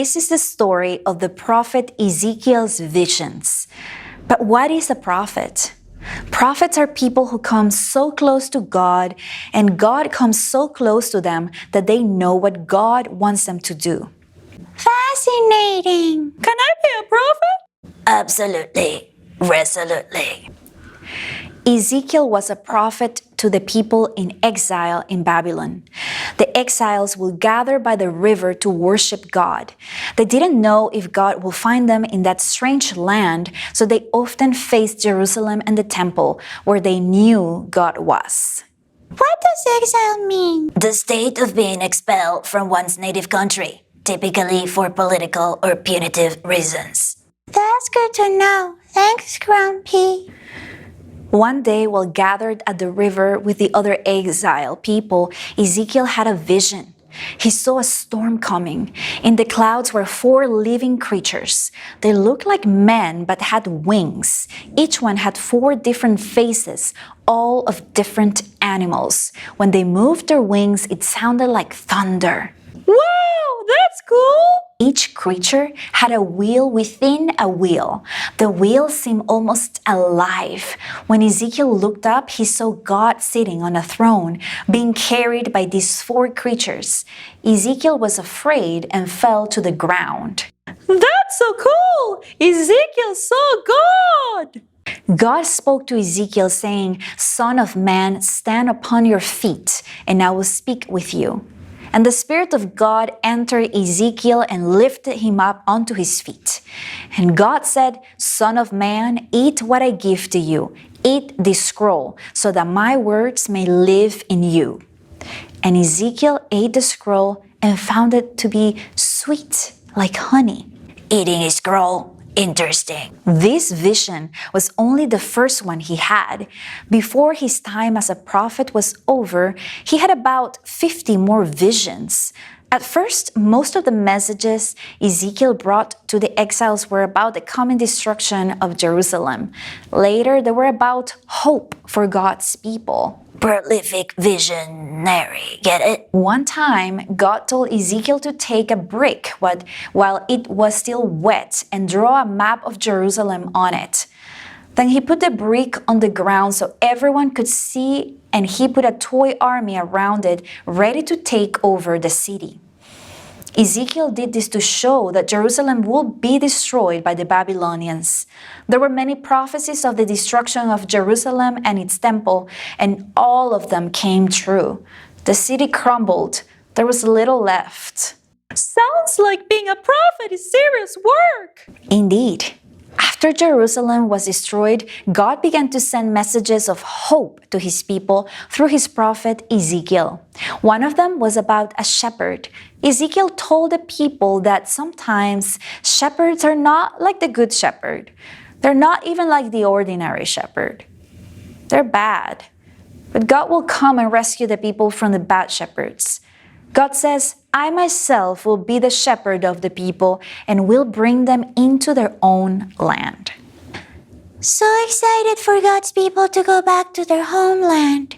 this is the story of the prophet Ezekiel's visions. But what is a prophet? Prophets are people who come so close to God, and God comes so close to them that they know what God wants them to do. Fascinating. Can I be a prophet? Absolutely. Resolutely. Ezekiel was a prophet to the people in exile in Babylon. The exiles will gather by the river to worship God. They didn't know if God will find them in that strange land, so they often faced Jerusalem and the temple, where they knew God was. What does exile mean? The state of being expelled from one's native country, typically for political or punitive reasons. That's good to know. Thanks, Grumpy. One day, while gathered at the river with the other exile people, Ezekiel had a vision. He saw a storm coming. In the clouds were 4 living creatures. They looked like men but had wings. Each one had 4 different faces, all of different animals. When they moved their wings, it sounded like thunder. Wow, that's cool! Each creature had a wheel within a wheel. The wheel seemed almost alive. When Ezekiel looked up, he saw God sitting on a throne, being carried by these 4 creatures. Ezekiel was afraid and fell to the ground. That's so cool! Ezekiel saw God! God spoke to Ezekiel saying, "Son of man, stand upon your feet, and I will speak with you." And the Spirit of God entered Ezekiel and lifted him up onto his feet. And God said, "Son of man, eat what I give to you. Eat this scroll, so that my words may live in you." And Ezekiel ate the scroll and found it to be sweet, like honey. Eating a scroll. Interesting. This vision was only the first one he had. Before his time as a prophet was over, he had about 50 more visions. At first, most of the messages Ezekiel brought to the exiles were about the coming destruction of Jerusalem. Later, they were about hope for God's people. Prolific visionary, get it? One time, God told Ezekiel to take a brick while it was still wet and draw a map of Jerusalem on it. Then he put the brick on the ground so everyone could see, and he put a toy army around it, ready to take over the city. Ezekiel did this to show that Jerusalem will be destroyed by the Babylonians. There were many prophecies of the destruction of Jerusalem and its temple, and all of them came true. The city crumbled. There was little left. Sounds like being a prophet is serious work! Indeed. After Jerusalem was destroyed, God began to send messages of hope to his people through his prophet Ezekiel. One of them was about a shepherd. Ezekiel told the people that sometimes shepherds are not like the good shepherd. They're not even like the ordinary shepherd. They're bad. But God will come and rescue the people from the bad shepherds. God says, "I myself will be the shepherd of the people and will bring them into their own land." So excited for God's people to go back to their homeland.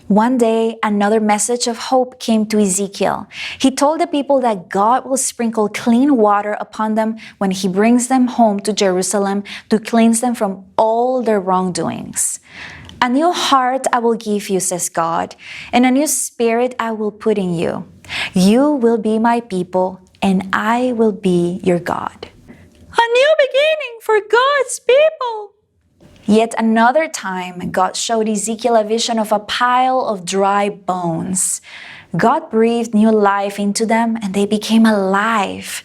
One day, another message of hope came to Ezekiel. He told the people that God will sprinkle clean water upon them when he brings them home to Jerusalem to cleanse them from all their wrongdoings. "A new heart I will give you," says God, "and a new spirit I will put in you. You will be my people, and I will be your God." A new beginning for God's people! Yet another time, God showed Ezekiel a vision of a pile of dry bones. God breathed new life into them, and they became alive.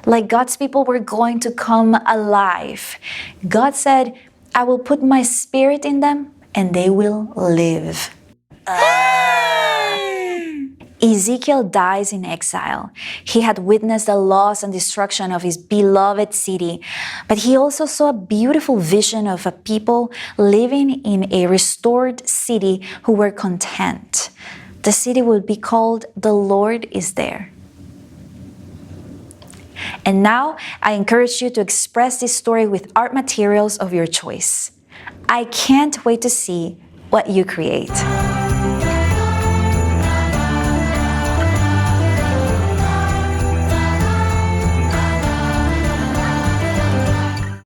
Like God's people were going to come alive. God said, "I will put my spirit in them, and they will live." Ezekiel dies in exile. He had witnessed the loss and destruction of his beloved city, but he also saw a beautiful vision of a people living in a restored city who were content. The city would be called "The Lord is There." And now, I encourage you to express this story with art materials of your choice. I can't wait to see what you create.